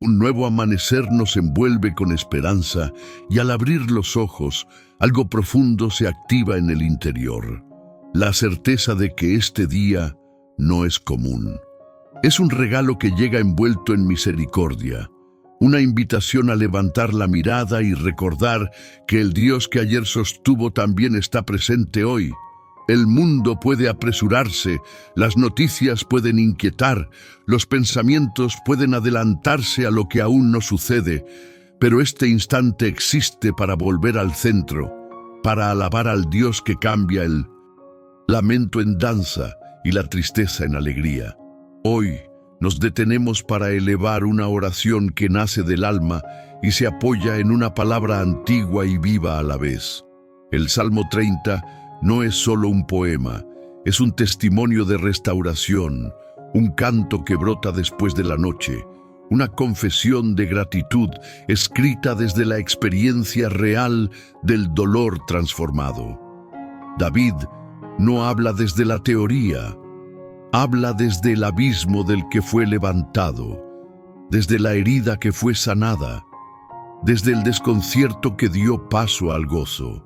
Un nuevo amanecer nos envuelve con esperanza y al abrir los ojos, algo profundo se activa en el interior. La certeza de que este día no es común. Es un regalo que llega envuelto en misericordia, una invitación a levantar la mirada y recordar que el Dios que ayer sostuvo también está presente hoy. El mundo puede apresurarse, las noticias pueden inquietar, los pensamientos pueden adelantarse a lo que aún no sucede, pero este instante existe para volver al centro, para alabar al Dios que cambia el lamento en danza y la tristeza en alegría. Hoy nos detenemos para elevar una oración que nace del alma y se apoya en una palabra antigua y viva a la vez. El Salmo 30 no es solo un poema, es un testimonio de restauración, un canto que brota después de la noche, una confesión de gratitud escrita desde la experiencia real del dolor transformado. David no habla desde la teoría, habla desde el abismo del que fue levantado, desde la herida que fue sanada, desde el desconcierto que dio paso al gozo.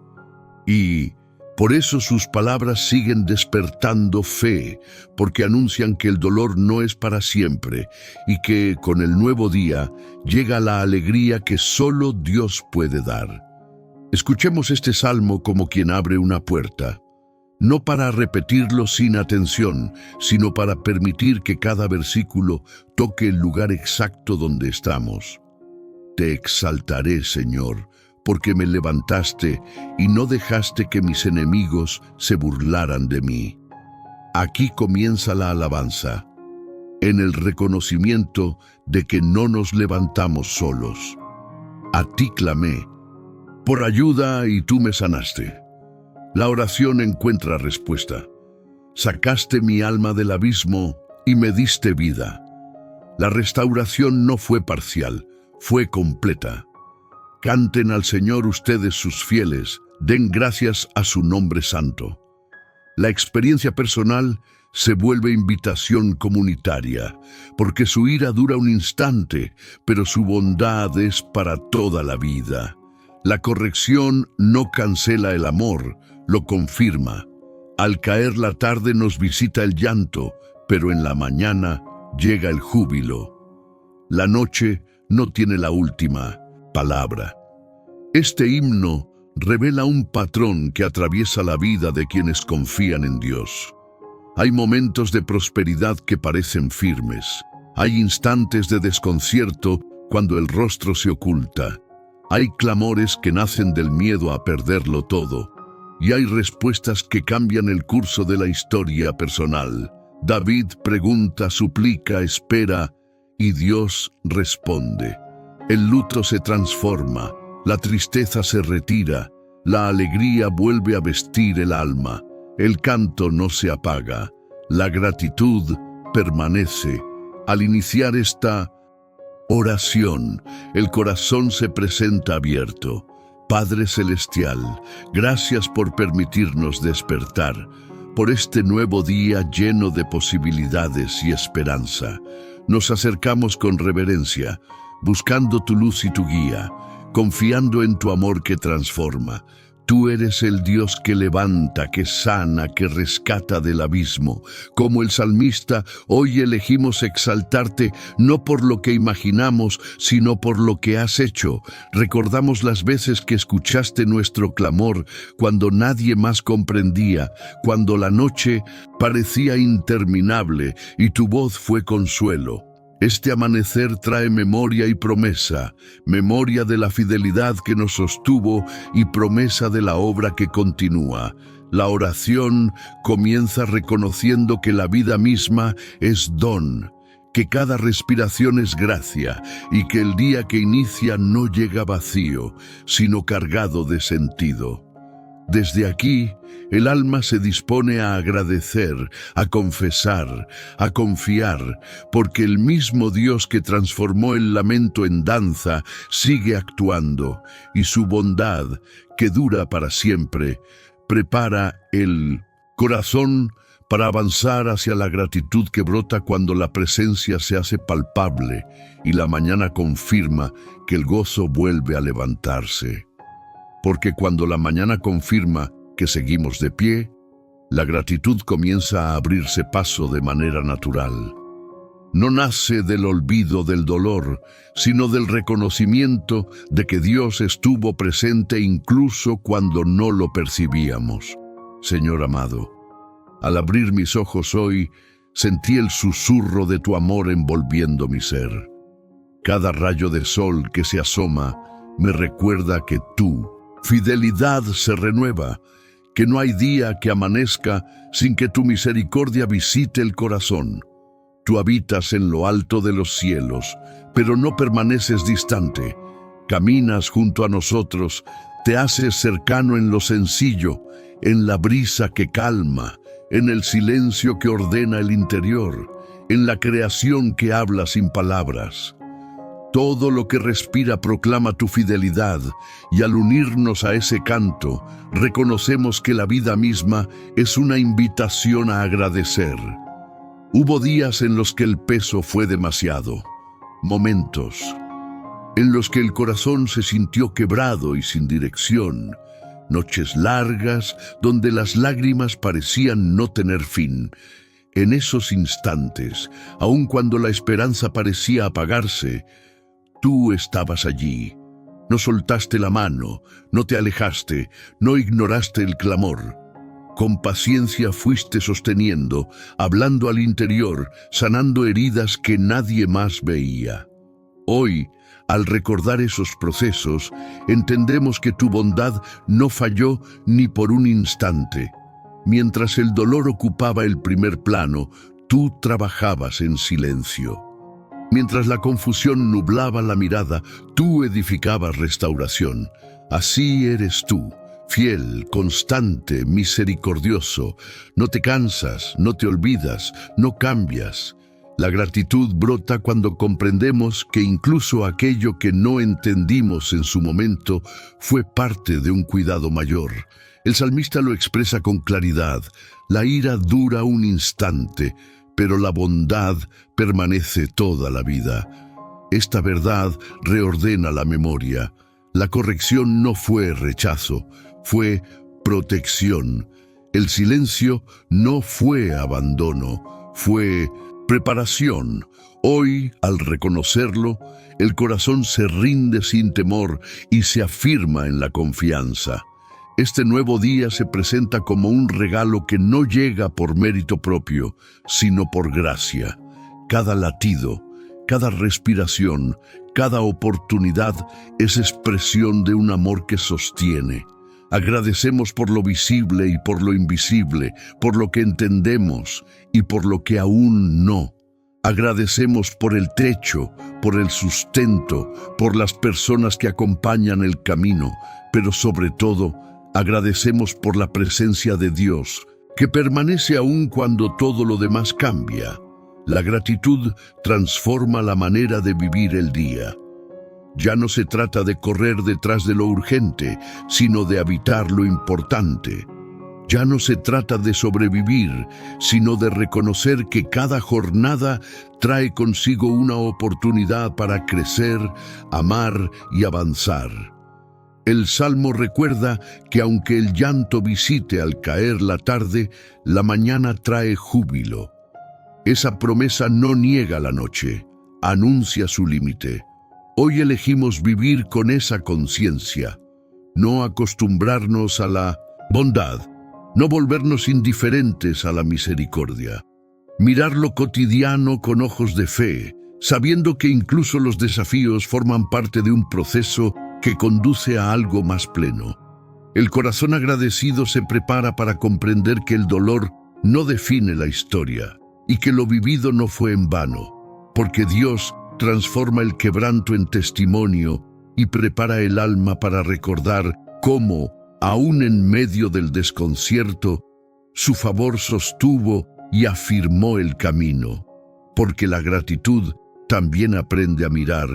Y por eso sus palabras siguen despertando fe, porque anuncian que el dolor no es para siempre y que con el nuevo día llega la alegría que solo Dios puede dar. Escuchemos este salmo como quien abre una puerta, no para repetirlo sin atención, sino para permitir que cada versículo toque el lugar exacto donde estamos. Te exaltaré, Señor, porque me levantaste y no dejaste que mis enemigos se burlaran de mí. Aquí comienza la alabanza, en el reconocimiento de que no nos levantamos solos. A ti clamé, por ayuda y tú me sanaste. La oración encuentra respuesta. Sacaste mi alma del abismo y me diste vida. La restauración no fue parcial, fue completa. Canten al Señor ustedes sus fieles, den gracias a su nombre santo. La experiencia personal se vuelve invitación comunitaria, porque su ira dura un instante, pero su bondad es para toda la vida. La corrección no cancela el amor, lo confirma. Al caer la tarde nos visita el llanto, pero en la mañana llega el júbilo. La noche no tiene la última palabra. Este himno revela un patrón que atraviesa la vida de quienes confían en Dios. Hay momentos de prosperidad que parecen firmes. Hay instantes de desconcierto cuando el rostro se oculta. Hay clamores que nacen del miedo a perderlo todo. Y hay respuestas que cambian el curso de la historia personal. David pregunta, suplica, espera, y Dios responde. El luto se transforma, la tristeza se retira, la alegría vuelve a vestir el alma, el canto no se apaga, la gratitud permanece. Al iniciar esta oración, el corazón se presenta abierto. Padre Celestial, gracias por permitirnos despertar, por este nuevo día lleno de posibilidades y esperanza. Nos acercamos con reverencia, buscando tu luz y tu guía, confiando en tu amor que transforma. Tú eres el Dios que levanta, que sana, que rescata del abismo. Como el salmista, hoy elegimos exaltarte no por lo que imaginamos, sino por lo que has hecho. Recordamos las veces que escuchaste nuestro clamor, cuando nadie más comprendía, cuando la noche parecía interminable y tu voz fue consuelo. Este amanecer trae memoria y promesa, memoria de la fidelidad que nos sostuvo y promesa de la obra que continúa. La oración comienza reconociendo que la vida misma es don, que cada respiración es gracia y que el día que inicia no llega vacío, sino cargado de sentido. Desde aquí, el alma se dispone a agradecer, a confesar, a confiar, porque el mismo Dios que transformó el lamento en danza sigue actuando, y su bondad, que dura para siempre, prepara el corazón para avanzar hacia la gratitud que brota cuando la presencia se hace palpable y la mañana confirma que el gozo vuelve a levantarse. Porque cuando la mañana confirma que seguimos de pie, la gratitud comienza a abrirse paso de manera natural. No nace del olvido del dolor, sino del reconocimiento de que Dios estuvo presente incluso cuando no lo percibíamos. Señor amado, al abrir mis ojos hoy, sentí el susurro de tu amor envolviendo mi ser. Cada rayo de sol que se asoma me recuerda que tu fidelidad se renueva, que no hay día que amanezca sin que tu misericordia visite el corazón. Tú habitas en lo alto de los cielos, pero no permaneces distante. Caminas junto a nosotros, te haces cercano en lo sencillo, en la brisa que calma, en el silencio que ordena el interior, en la creación que habla sin palabras. Todo lo que respira proclama tu fidelidad, y al unirnos a ese canto, reconocemos que la vida misma es una invitación a agradecer. Hubo días en los que el peso fue demasiado, momentos en los que el corazón se sintió quebrado y sin dirección, noches largas donde las lágrimas parecían no tener fin. En esos instantes, aun cuando la esperanza parecía apagarse, tú estabas allí. No soltaste la mano, no te alejaste, no ignoraste el clamor. Con paciencia fuiste sosteniendo, hablando al interior, sanando heridas que nadie más veía. Hoy, al recordar esos procesos, entendemos que tu bondad no falló ni por un instante. Mientras el dolor ocupaba el primer plano, tú trabajabas en silencio. Mientras la confusión nublaba la mirada, tú edificabas restauración. Así eres tú. Fiel, constante, misericordioso, no te cansas, no te olvidas, no cambias. La gratitud brota cuando comprendemos que incluso aquello que no entendimos en su momento fue parte de un cuidado mayor. El salmista lo expresa con claridad: la ira dura un instante, pero la bondad permanece toda la vida. Esta verdad reordena la memoria. La corrección no fue rechazo, fue protección. El silencio no fue abandono, fue preparación. Hoy, al reconocerlo, el corazón se rinde sin temor y se afirma en la confianza. Este nuevo día se presenta como un regalo que no llega por mérito propio, sino por gracia. Cada latido, cada respiración, cada oportunidad es expresión de un amor que sostiene. Agradecemos por lo visible y por lo invisible, por lo que entendemos y por lo que aún no. Agradecemos por el techo, por el sustento, por las personas que acompañan el camino, pero sobre todo, agradecemos por la presencia de Dios, que permanece aún cuando todo lo demás cambia. La gratitud transforma la manera de vivir el día. Ya no se trata de correr detrás de lo urgente, sino de habitar lo importante. Ya no se trata de sobrevivir, sino de reconocer que cada jornada trae consigo una oportunidad para crecer, amar y avanzar. El Salmo recuerda que aunque el llanto visite al caer la tarde, la mañana trae júbilo. Esa promesa no niega la noche, anuncia su límite. Hoy elegimos vivir con esa conciencia, no acostumbrarnos a la bondad, no volvernos indiferentes a la misericordia. Mirar lo cotidiano con ojos de fe, sabiendo que incluso los desafíos forman parte de un proceso que conduce a algo más pleno. El corazón agradecido se prepara para comprender que el dolor no define la historia y que lo vivido no fue en vano, porque Dios transforma el quebranto en testimonio y prepara el alma para recordar cómo, aún en medio del desconcierto, su favor sostuvo y afirmó el camino, porque la gratitud también aprende a mirar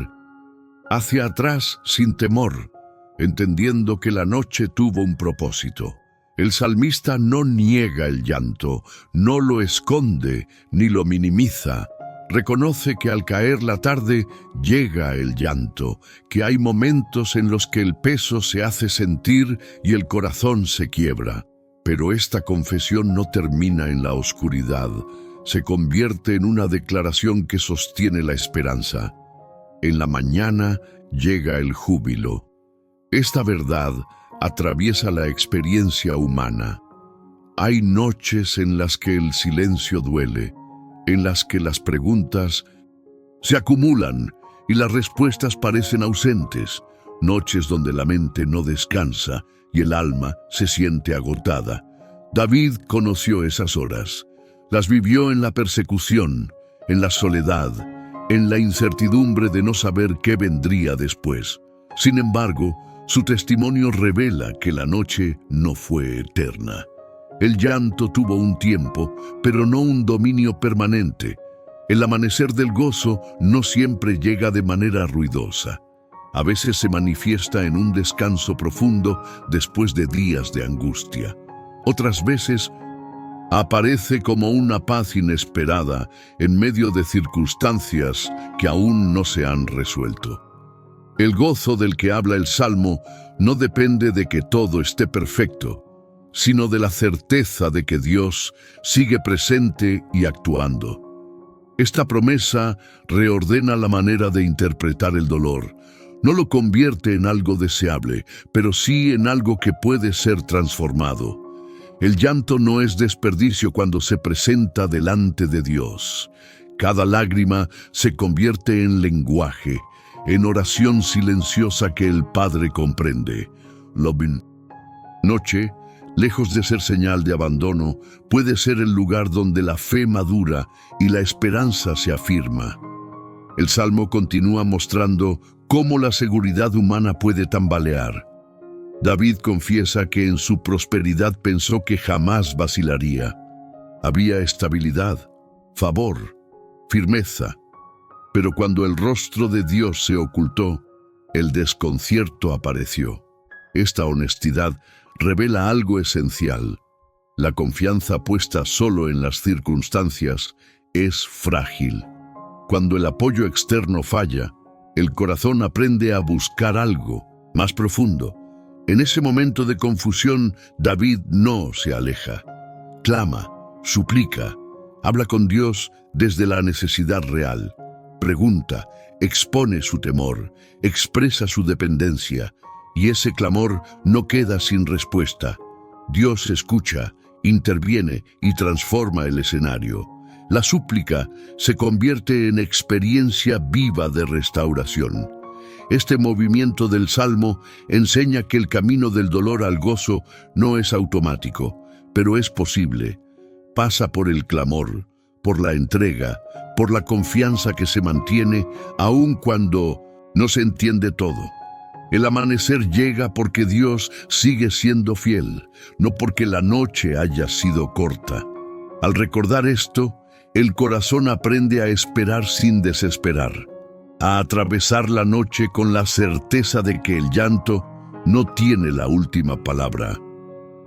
hacia atrás sin temor, entendiendo que la noche tuvo un propósito. El salmista no niega el llanto, no lo esconde ni lo minimiza. Reconoce que al caer la tarde llega el llanto, que hay momentos en los que el peso se hace sentir y el corazón se quiebra. Pero esta confesión no termina en la oscuridad, se convierte en una declaración que sostiene la esperanza. En la mañana llega el júbilo. Esta verdad atraviesa la experiencia humana. Hay noches en las que el silencio duele, en las que las preguntas se acumulan y las respuestas parecen ausentes, noches donde la mente no descansa y el alma se siente agotada. David conoció esas horas, las vivió en la persecución, en la soledad, en la incertidumbre de no saber qué vendría después. Sin embargo, su testimonio revela que la noche no fue eterna. El llanto tuvo un tiempo, pero no un dominio permanente. El amanecer del gozo no siempre llega de manera ruidosa. A veces se manifiesta en un descanso profundo después de días de angustia. Otras veces aparece como una paz inesperada en medio de circunstancias que aún no se han resuelto. El gozo del que habla el Salmo no depende de que todo esté perfecto, sino de la certeza de que Dios sigue presente y actuando. Esta promesa reordena la manera de interpretar el dolor. No lo convierte en algo deseable, pero sí en algo que puede ser transformado. El llanto no es desperdicio cuando se presenta delante de Dios. Cada lágrima se convierte en lenguaje, en oración silenciosa que el Padre comprende. Noche, lejos de ser señal de abandono, puede ser el lugar donde la fe madura y la esperanza se afirma. El Salmo continúa mostrando cómo la seguridad humana puede tambalear. David confiesa que en su prosperidad pensó que jamás vacilaría. Había estabilidad, favor, firmeza. Pero cuando el rostro de Dios se ocultó, el desconcierto apareció. Esta honestidad revela algo esencial. La confianza puesta solo en las circunstancias es frágil. Cuando el apoyo externo falla, el corazón aprende a buscar algo más profundo. En ese momento de confusión, David no se aleja. Clama, suplica, habla con Dios desde la necesidad real. Pregunta, expone su temor, expresa su dependencia, y ese clamor no queda sin respuesta. Dios escucha, interviene y transforma el escenario. La súplica se convierte en experiencia viva de restauración. Este movimiento del Salmo enseña que el camino del dolor al gozo no es automático, pero es posible. Pasa por el clamor, por la entrega, por la confianza que se mantiene aun cuando no se entiende todo. El amanecer llega porque Dios sigue siendo fiel, no porque la noche haya sido corta. Al recordar esto, el corazón aprende a esperar sin desesperar, a atravesar la noche con la certeza de que el llanto no tiene la última palabra.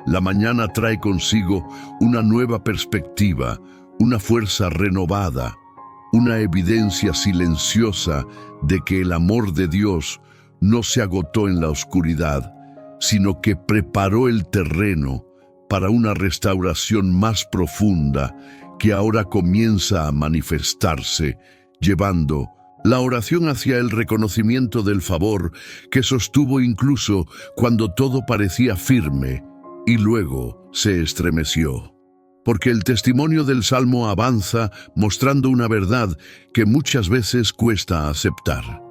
La mañana trae consigo una nueva perspectiva, una fuerza renovada, una evidencia silenciosa de que el amor de Dios no se agotó en la oscuridad, sino que preparó el terreno para una restauración más profunda que ahora comienza a manifestarse, llevando la oración hacia el reconocimiento del favor que sostuvo incluso cuando todo parecía firme y luego se estremeció. Porque el testimonio del Salmo avanza mostrando una verdad que muchas veces cuesta aceptar.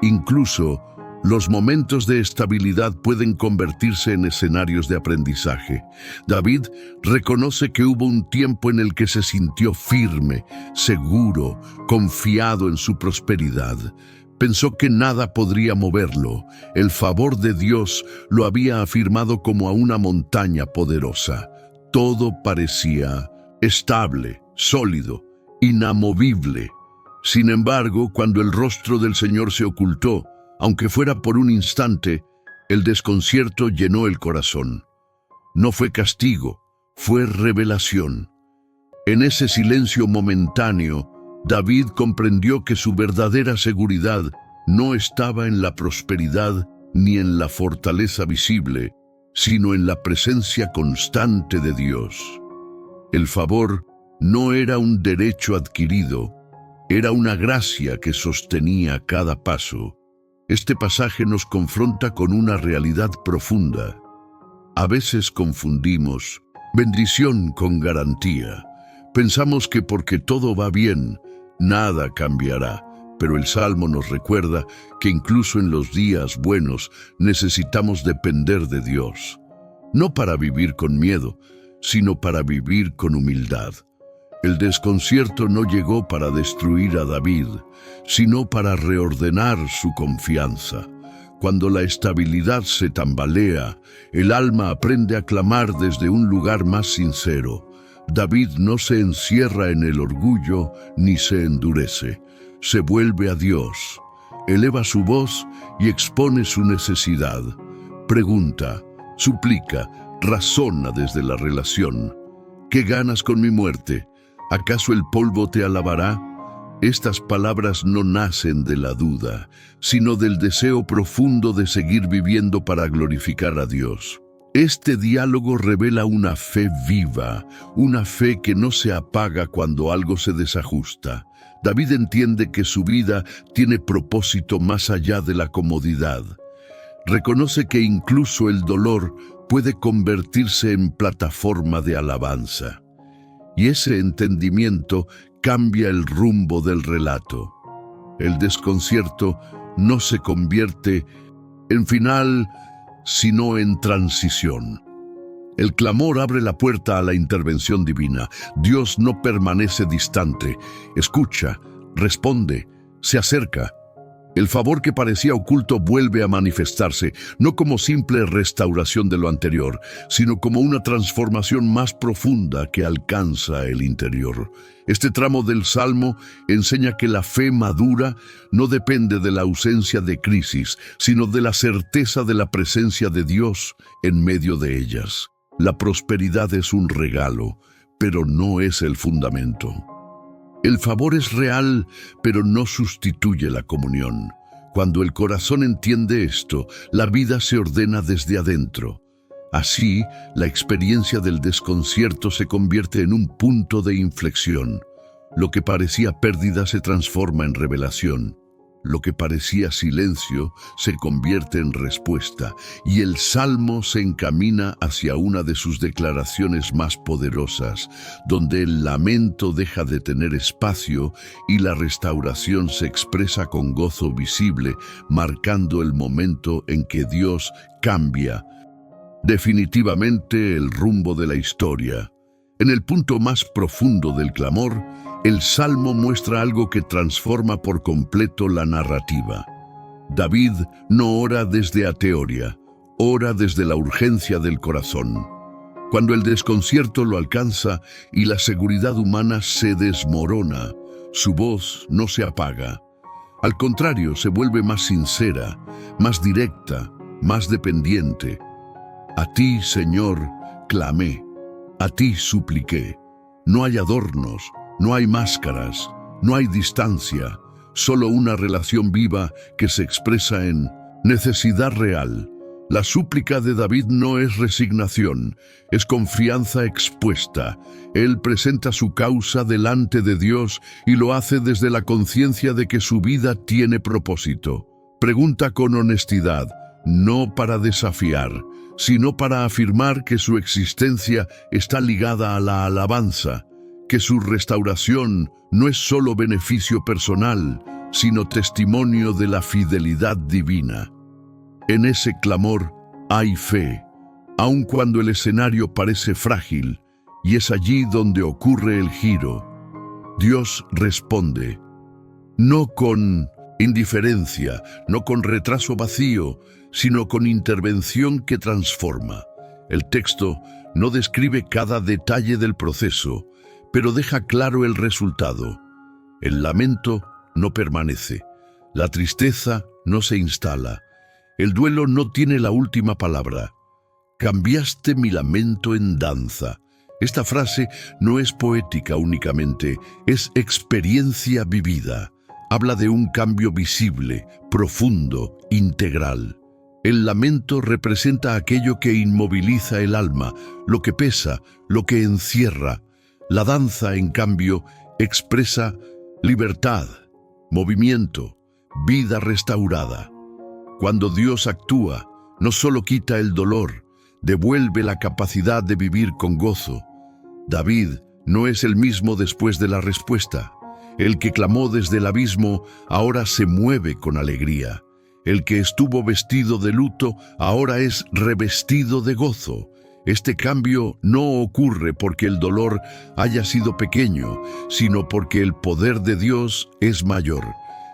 Incluso los momentos de estabilidad pueden convertirse en escenarios de aprendizaje. David reconoce que hubo un tiempo en el que se sintió firme, seguro, confiado en su prosperidad. Pensó que nada podría moverlo. El favor de Dios lo había afirmado como a una montaña poderosa. Todo parecía estable, sólido, inamovible. Sin embargo, cuando el rostro del Señor se ocultó, aunque fuera por un instante, el desconcierto llenó el corazón. No fue castigo, fue revelación. En ese silencio momentáneo, David comprendió que su verdadera seguridad no estaba en la prosperidad ni en la fortaleza visible, sino en la presencia constante de Dios. El favor no era un derecho adquirido, era una gracia que sostenía cada paso. Este pasaje nos confronta con una realidad profunda. A veces confundimos bendición con garantía. Pensamos que porque todo va bien, nada cambiará, pero el Salmo nos recuerda que incluso en los días buenos necesitamos depender de Dios. No para vivir con miedo, sino para vivir con humildad. El desconcierto no llegó para destruir a David, sino para reordenar su confianza. Cuando la estabilidad se tambalea, el alma aprende a clamar desde un lugar más sincero. David no se encierra en el orgullo ni se endurece. Se vuelve a Dios, eleva su voz y expone su necesidad. Pregunta, suplica, razona desde la relación. ¿Qué ganas con mi muerte? ¿Acaso el polvo te alabará? Estas palabras no nacen de la duda, sino del deseo profundo de seguir viviendo para glorificar a Dios. Este diálogo revela una fe viva, una fe que no se apaga cuando algo se desajusta. David entiende que su vida tiene propósito más allá de la comodidad. Reconoce que incluso el dolor puede convertirse en plataforma de alabanza. Y ese entendimiento cambia el rumbo del relato. El desconcierto no se convierte en final, sino en transición. El clamor abre la puerta a la intervención divina. Dios no permanece distante, escucha, responde, se acerca. El favor que parecía oculto vuelve a manifestarse, no como simple restauración de lo anterior, sino como una transformación más profunda que alcanza el interior. Este tramo del Salmo enseña que la fe madura no depende de la ausencia de crisis, sino de la certeza de la presencia de Dios en medio de ellas. La prosperidad es un regalo, pero no es el fundamento. El favor es real, pero no sustituye la comunión. Cuando el corazón entiende esto, la vida se ordena desde adentro. Así, la experiencia del desconcierto se convierte en un punto de inflexión. Lo que parecía pérdida se transforma en revelación. Lo que parecía silencio se convierte en respuesta, y el Salmo se encamina hacia una de sus declaraciones más poderosas, donde el lamento deja de tener espacio y la restauración se expresa con gozo visible, marcando el momento en que Dios cambia definitivamente el rumbo de la historia. En el punto más profundo del clamor, el Salmo muestra algo que transforma por completo la narrativa. David no ora desde ateoria, ora desde la urgencia del corazón. Cuando el desconcierto lo alcanza y la seguridad humana se desmorona, su voz no se apaga. Al contrario, se vuelve más sincera, más directa, más dependiente. A ti, Señor, clamé, a ti supliqué. No hay adornos, no hay máscaras, no hay distancia, solo una relación viva que se expresa en necesidad real. La súplica de David no es resignación, es confianza expuesta. Él presenta su causa delante de Dios y lo hace desde la conciencia de que su vida tiene propósito. Pregunta con honestidad, no para desafiar, sino para afirmar que su existencia está ligada a la alabanza, que su restauración no es solo beneficio personal, sino testimonio de la fidelidad divina. En ese clamor hay fe, aun cuando el escenario parece frágil, y es allí donde ocurre el giro. Dios responde, no con indiferencia, no con retraso vacío, sino con intervención que transforma. El texto no describe cada detalle del proceso, pero deja claro el resultado. El lamento no permanece, la tristeza no se instala, el duelo no tiene la última palabra. Cambiaste mi lamento en danza. Esta frase no es poética únicamente, es experiencia vivida. Habla de un cambio visible, profundo, integral. El lamento representa aquello que inmoviliza el alma, lo que pesa, lo que encierra. La danza, en cambio, expresa libertad, movimiento, vida restaurada. Cuando Dios actúa, no solo quita el dolor, devuelve la capacidad de vivir con gozo. David no es el mismo después de la respuesta. El que clamó desde el abismo ahora se mueve con alegría. El que estuvo vestido de luto ahora es revestido de gozo. Este cambio no ocurre porque el dolor haya sido pequeño, sino porque el poder de Dios es mayor.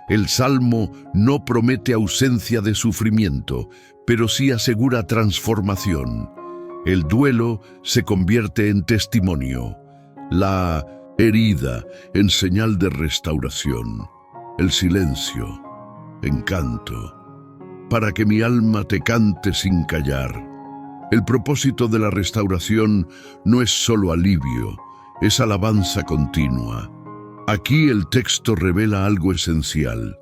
El Salmo no promete ausencia de sufrimiento, pero sí asegura transformación. El duelo se convierte en testimonio, la herida en señal de restauración, el silencio en canto, para que mi alma te cante sin callar. El propósito de la restauración no es solo alivio, es alabanza continua. Aquí el texto revela algo esencial.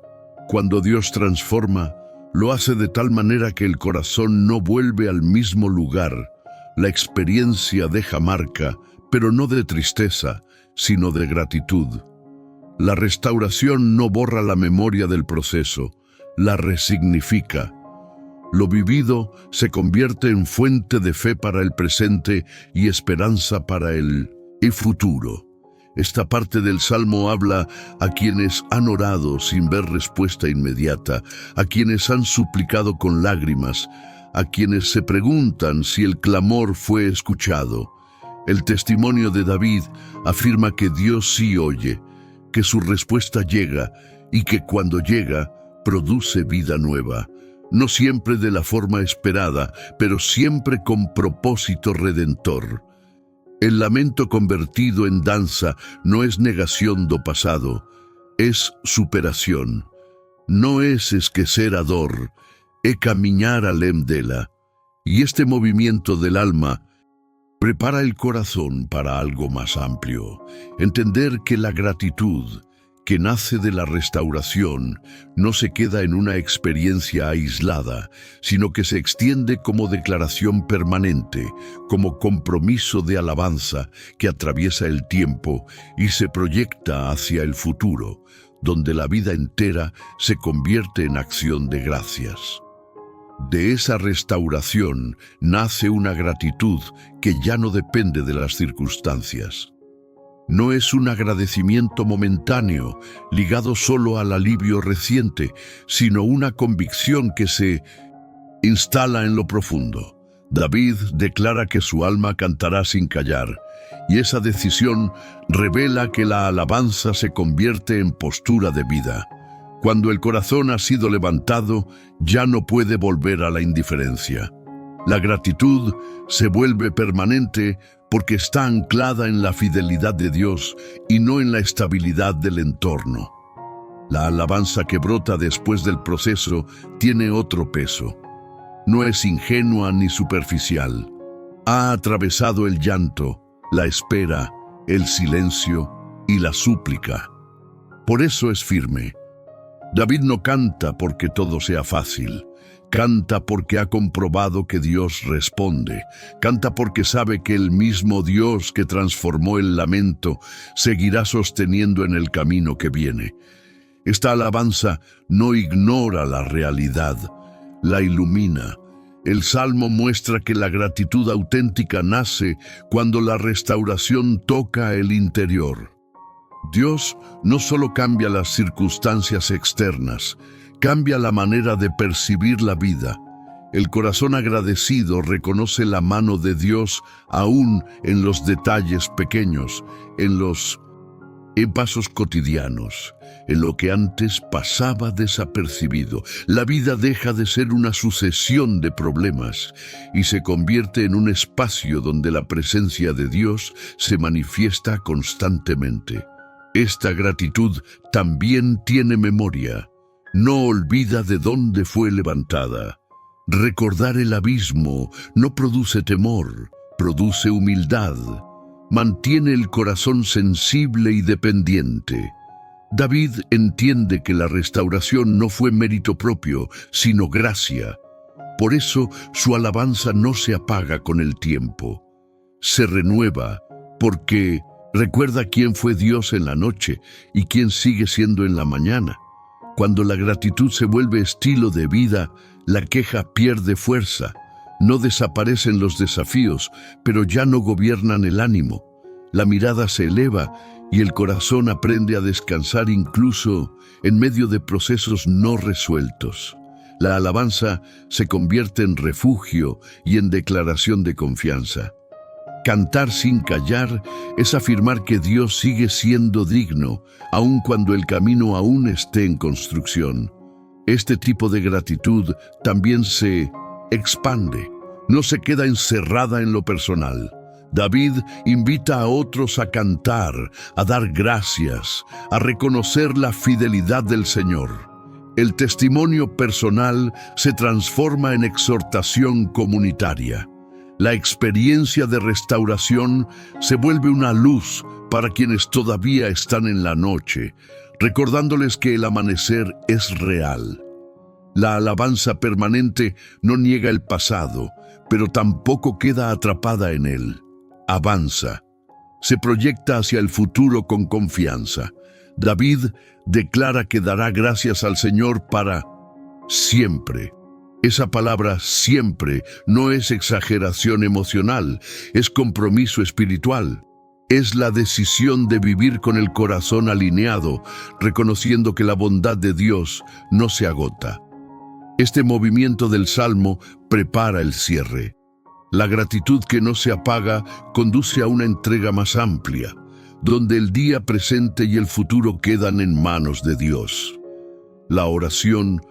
Cuando Dios transforma, lo hace de tal manera que el corazón no vuelve al mismo lugar. La experiencia deja marca, pero no de tristeza, sino de gratitud. La restauración no borra la memoria del proceso, la resignifica. Lo vivido se convierte en fuente de fe para el presente y esperanza para el futuro. Esta parte del Salmo habla a quienes han orado sin ver respuesta inmediata, a quienes han suplicado con lágrimas, a quienes se preguntan si el clamor fue escuchado. El testimonio de David afirma que Dios sí oye, que su respuesta llega y que cuando llega, produce vida nueva. No siempre de la forma esperada, pero siempre con propósito redentor. El lamento convertido en danza no es negación do pasado, es superación. No es esquecer a dor, é camiñar além dela. Y este movimiento del alma prepara el corazón para algo más amplio. Entender que la gratitud, que nace de la restauración, no se queda en una experiencia aislada, sino que se extiende como declaración permanente, como compromiso de alabanza que atraviesa el tiempo y se proyecta hacia el futuro, donde la vida entera se convierte en acción de gracias. De esa restauración nace una gratitud que ya no depende de las circunstancias. No es un agradecimiento momentáneo, ligado solo al alivio reciente, sino una convicción que se instala en lo profundo. David declara que su alma cantará sin callar, y esa decisión revela que la alabanza se convierte en postura de vida. Cuando el corazón ha sido levantado, ya no puede volver a la indiferencia. La gratitud se vuelve permanente porque está anclada en la fidelidad de Dios y no en la estabilidad del entorno. La alabanza que brota después del proceso tiene otro peso. No es ingenua ni superficial. Ha atravesado el llanto, la espera, el silencio y la súplica. Por eso es firme. David no canta porque todo sea fácil. Canta porque ha comprobado que Dios responde. Canta porque sabe que el mismo Dios que transformó el lamento seguirá sosteniendo en el camino que viene. Esta alabanza no ignora la realidad, la ilumina. El Salmo muestra que la gratitud auténtica nace cuando la restauración toca el interior. Dios no solo cambia las circunstancias externas, cambia la manera de percibir la vida. El corazón agradecido reconoce la mano de Dios aún en los detalles pequeños, en pasos cotidianos, en lo que antes pasaba desapercibido. La vida deja de ser una sucesión de problemas y se convierte en un espacio donde la presencia de Dios se manifiesta constantemente. Esta gratitud también tiene memoria. No olvida de dónde fue levantada. Recordar el abismo no produce temor, produce humildad. Mantiene el corazón sensible y dependiente. David entiende que la restauración no fue mérito propio, sino gracia. Por eso su alabanza no se apaga con el tiempo. Se renueva porque recuerda quién fue Dios en la noche y quién sigue siendo en la mañana. Cuando la gratitud se vuelve estilo de vida, la queja pierde fuerza. No desaparecen los desafíos, pero ya no gobiernan el ánimo. La mirada se eleva y el corazón aprende a descansar incluso en medio de procesos no resueltos. La alabanza se convierte en refugio y en declaración de confianza. Cantar sin callar es afirmar que Dios sigue siendo digno, aun cuando el camino aún esté en construcción. Este tipo de gratitud también se expande, no se queda encerrada en lo personal. David invita a otros a cantar, a dar gracias, a reconocer la fidelidad del Señor. El testimonio personal se transforma en exhortación comunitaria. La experiencia de restauración se vuelve una luz para quienes todavía están en la noche, recordándoles que el amanecer es real. La alabanza permanente no niega el pasado, pero tampoco queda atrapada en él. Avanza. Se proyecta hacia el futuro con confianza. David declara que dará gracias al Señor para siempre. Esa palabra siempre no es exageración emocional, es compromiso espiritual. Es la decisión de vivir con el corazón alineado, reconociendo que la bondad de Dios no se agota. Este movimiento del Salmo prepara el cierre. La gratitud que no se apaga conduce a una entrega más amplia, donde el día presente y el futuro quedan en manos de Dios. La oración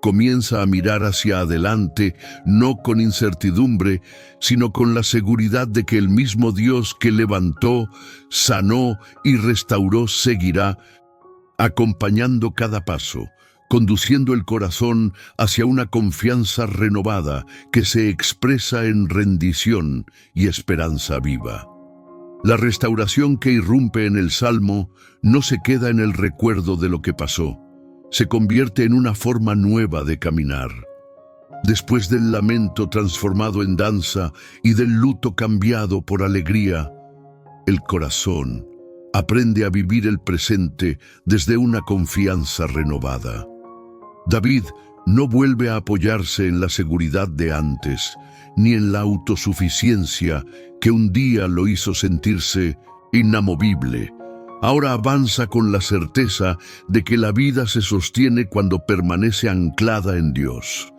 comienza a mirar hacia adelante, no con incertidumbre, sino con la seguridad de que el mismo Dios que levantó, sanó y restauró seguirá, acompañando cada paso, conduciendo el corazón hacia una confianza renovada que se expresa en rendición y esperanza viva. La restauración que irrumpe en el Salmo no se queda en el recuerdo de lo que pasó, se convierte en una forma nueva de caminar. Después del lamento transformado en danza y del luto cambiado por alegría, el corazón aprende a vivir el presente desde una confianza renovada. David no vuelve a apoyarse en la seguridad de antes, ni en la autosuficiencia que un día lo hizo sentirse inamovible. Ahora avanza con la certeza de que la vida se sostiene cuando permanece anclada en Dios.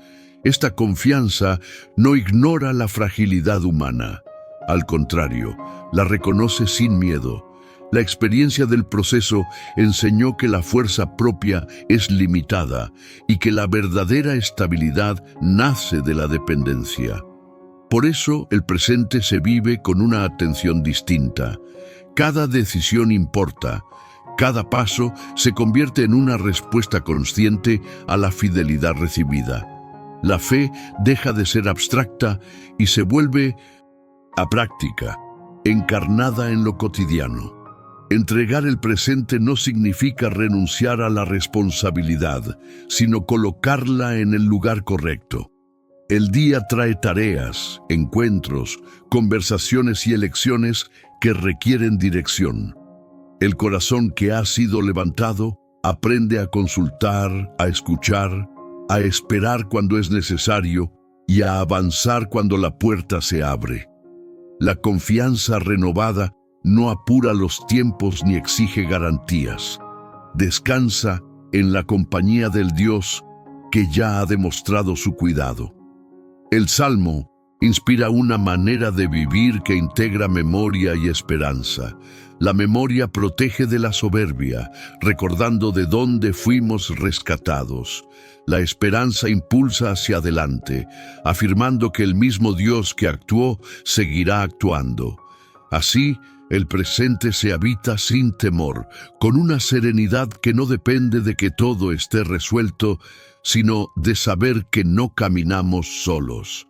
Esta confianza no ignora la fragilidad humana. Al contrario, la reconoce sin miedo. La experiencia del proceso enseñó que la fuerza propia es limitada y que la verdadera estabilidad nace de la dependencia. Por eso el presente se vive con una atención distinta. Cada decisión importa. Cada paso se convierte en una respuesta consciente a la fidelidad recibida. La fe deja de ser abstracta y se vuelve a práctica, encarnada en lo cotidiano. Entregar el presente no significa renunciar a la responsabilidad, sino colocarla en el lugar correcto. El día trae tareas, encuentros, conversaciones y elecciones que requieren dirección. El corazón que ha sido levantado aprende a consultar, a escuchar, a esperar cuando es necesario y a avanzar cuando la puerta se abre. La confianza renovada no apura los tiempos ni exige garantías. Descansa en la compañía del Dios que ya ha demostrado su cuidado. El Salmo inspira una manera de vivir que integra memoria y esperanza. La memoria protege de la soberbia, recordando de dónde fuimos rescatados. La esperanza impulsa hacia adelante, afirmando que el mismo Dios que actuó seguirá actuando. Así, El presente se habita sin temor, con una serenidad que no depende de que todo esté resuelto, sino de saber que no caminamos solos.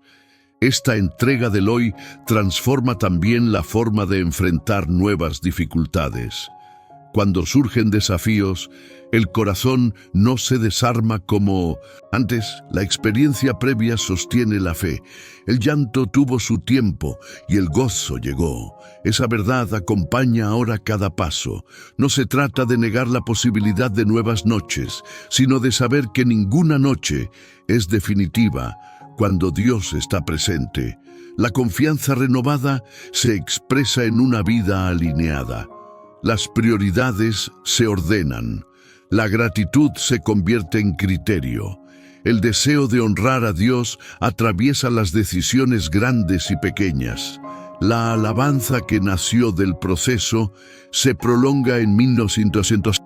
Esta entrega del hoy transforma también la forma de enfrentar nuevas dificultades. Cuando surgen desafíos, el corazón no se desarma como antes. La experiencia previa sostiene la fe. El llanto tuvo su tiempo y el gozo llegó. Esa verdad acompaña ahora cada paso. No se trata de negar la posibilidad de nuevas noches, sino de saber que ninguna noche es definitiva cuando Dios está presente. La confianza renovada se expresa en una vida alineada. Las prioridades se ordenan. La gratitud se convierte en criterio. El deseo de honrar a Dios atraviesa las decisiones grandes y pequeñas. La alabanza que nació del proceso se prolonga en 1900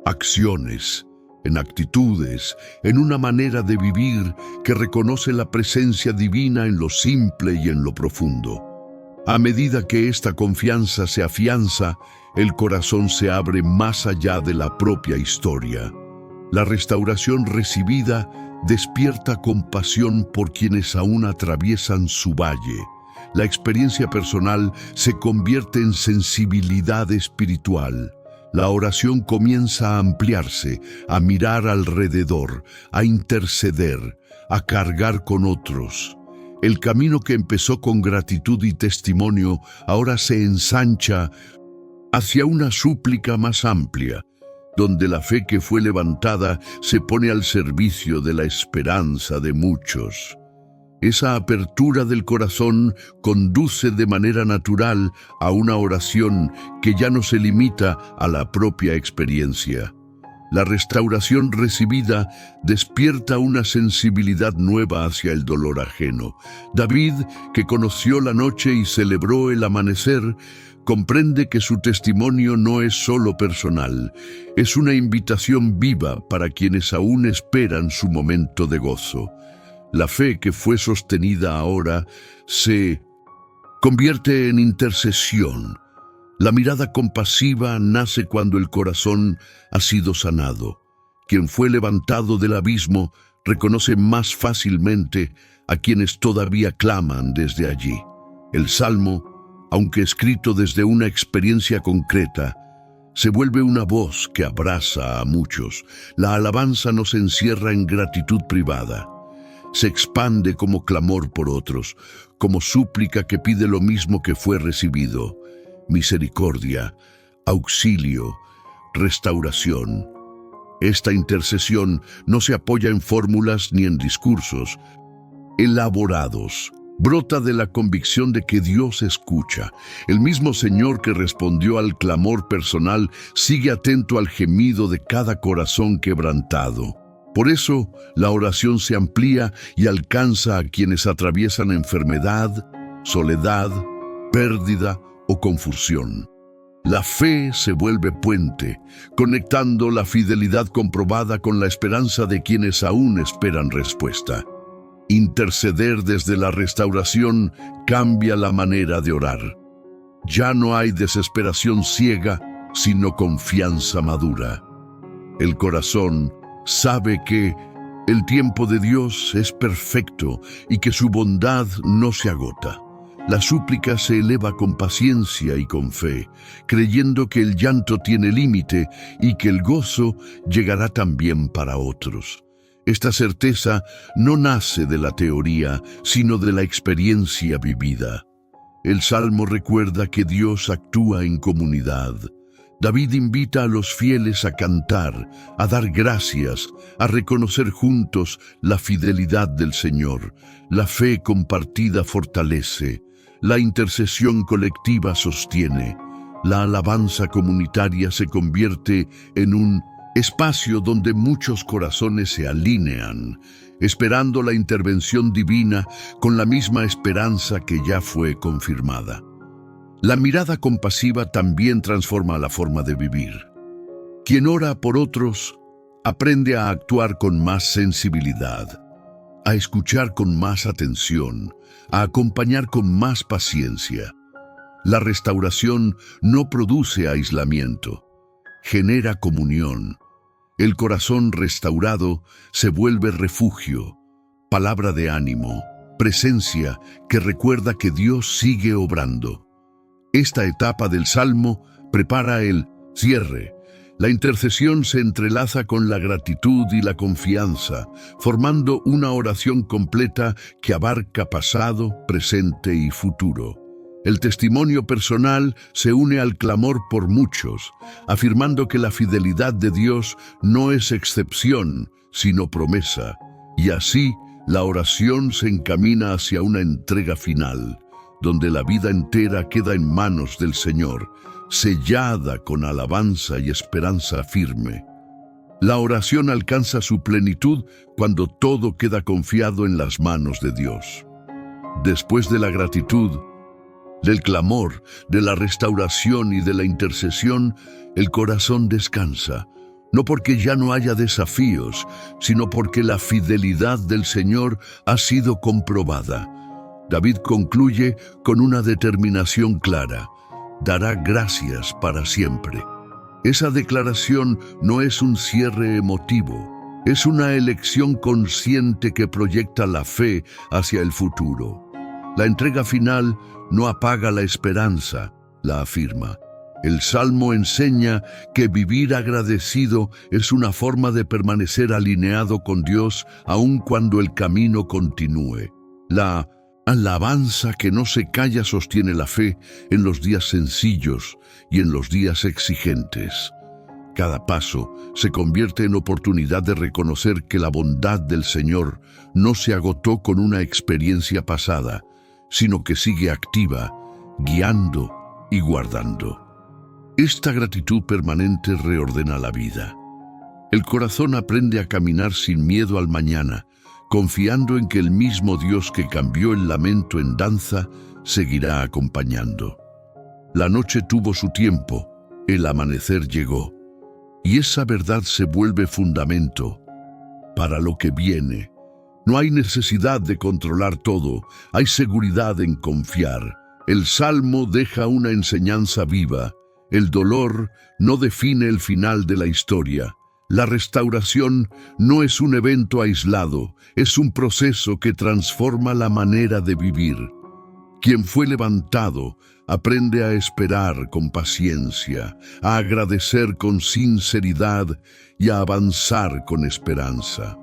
acciones, en actitudes, en una manera de vivir que reconoce la presencia divina en lo simple y en lo profundo. A medida que esta confianza se afianza, el corazón se abre más allá de la propia historia. La restauración recibida despierta compasión por quienes aún atraviesan su valle. La experiencia personal se convierte en sensibilidad espiritual. La oración comienza a ampliarse, a mirar alrededor, a interceder, a cargar con otros. El camino que empezó con gratitud y testimonio ahora se ensancha hacia una súplica más amplia, donde la fe que fue levantada se pone al servicio de la esperanza de muchos. Esa apertura del corazón conduce de manera natural a una oración que ya no se limita a la propia experiencia. La restauración recibida despierta una sensibilidad nueva hacia el dolor ajeno. David, que conoció la noche y celebró el amanecer, comprende que su testimonio no es solo personal, es una invitación viva para quienes aún esperan su momento de gozo. La fe que fue sostenida ahora se convierte en intercesión. La mirada compasiva nace cuando el corazón ha sido sanado. Quien fue levantado del abismo reconoce más fácilmente a quienes todavía claman desde allí. El Salmo, aunque escrito desde una experiencia concreta, se vuelve una voz que abraza a muchos. La alabanza no se encierra en gratitud privada. Se expande como clamor por otros, como súplica que pide lo mismo que fue recibido: misericordia, auxilio, restauración. Esta intercesión no se apoya en fórmulas ni en discursos elaborados. Brota de la convicción de que Dios escucha. El mismo Señor que respondió al clamor personal sigue atento al gemido de cada corazón quebrantado. Por eso, la oración se amplía y alcanza a quienes atraviesan enfermedad, soledad, pérdida o confusión. La fe se vuelve puente, conectando la fidelidad comprobada con la esperanza de quienes aún esperan respuesta. Interceder desde la restauración cambia la manera de orar. Ya no hay desesperación ciega, sino confianza madura. El corazón sabe que el tiempo de Dios es perfecto y que su bondad no se agota. La súplica se eleva con paciencia y con fe, creyendo que el llanto tiene límite y que el gozo llegará también para otros. Esta certeza no nace de la teoría, sino de la experiencia vivida. El Salmo recuerda que Dios actúa en comunidad. David invita a los fieles a cantar, a dar gracias, a reconocer juntos la fidelidad del Señor. La fe compartida fortalece, la intercesión colectiva sostiene, la alabanza comunitaria se convierte en un espacio donde muchos corazones se alinean, esperando la intervención divina con la misma esperanza que ya fue confirmada. La mirada compasiva también transforma la forma de vivir. Quien ora por otros aprende a actuar con más sensibilidad, a escuchar con más atención, a acompañar con más paciencia. La restauración no produce aislamiento, genera comunión. El corazón restaurado se vuelve refugio, palabra de ánimo, presencia que recuerda que Dios sigue obrando. Esta etapa del Salmo prepara el cierre. La intercesión se entrelaza con la gratitud y la confianza, formando una oración completa que abarca pasado, presente y futuro. El testimonio personal se une al clamor por muchos, afirmando que la fidelidad de Dios no es excepción, sino promesa, y así la oración se encamina hacia una entrega final, donde la vida entera queda en manos del Señor, sellada con alabanza y esperanza firme. La oración alcanza su plenitud cuando todo queda confiado en las manos de Dios. Después de la gratitud, del clamor, de la restauración y de la intercesión, el corazón descansa, no porque ya no haya desafíos, sino porque la fidelidad del Señor ha sido comprobada. David concluye con una determinación clara: dará gracias para siempre. Esa declaración no es un cierre emotivo, es una elección consciente que proyecta la fe hacia el futuro. La entrega final no apaga la esperanza, la afirma. El Salmo enseña que vivir agradecido es una forma de permanecer alineado con Dios aun cuando el camino continúe. La alabanza que no se calla sostiene la fe en los días sencillos y en los días exigentes. Cada paso se convierte en oportunidad de reconocer que la bondad del Señor no se agotó con una experiencia pasada, sino que sigue activa, guiando y guardando. Esta gratitud permanente reordena la vida. El corazón aprende a caminar sin miedo al mañana, confiando en que el mismo Dios que cambió el lamento en danza seguirá acompañando. La noche tuvo su tiempo, el amanecer llegó, y esa verdad se vuelve fundamento para lo que viene. No hay necesidad de controlar todo, hay seguridad en confiar. El Salmo deja una enseñanza viva. El dolor no define el final de la historia. La restauración no es un evento aislado, es un proceso que transforma la manera de vivir. Quien fue levantado aprende a esperar con paciencia, a agradecer con sinceridad y a avanzar con esperanza.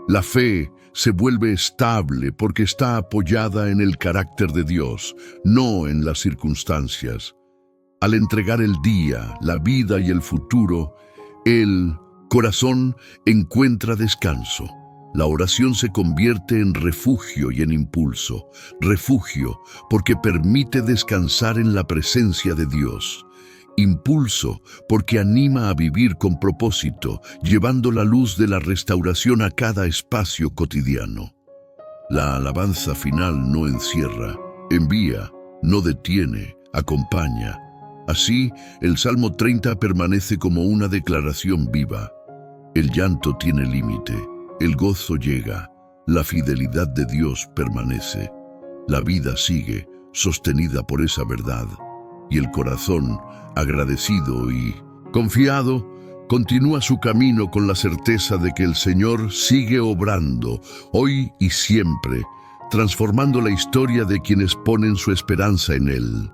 La fe se vuelve estable porque está apoyada en el carácter de Dios, no en las circunstancias. Al entregar el día, la vida y el futuro, el corazón encuentra descanso. La oración se convierte en refugio y en impulso. Refugio porque permite descansar en la presencia de Dios. Impulso porque anima a vivir con propósito, llevando la luz de la restauración a cada espacio cotidiano. La alabanza final no encierra, envía, no detiene, acompaña. Así, el Salmo 30 permanece como una declaración viva. El llanto tiene límite, el gozo llega, la fidelidad de Dios permanece. La vida sigue, sostenida por esa verdad, y el corazón, agradecido y confiado, continúa su camino con la certeza de que el Señor sigue obrando, hoy y siempre, transformando la historia de quienes ponen su esperanza en Él.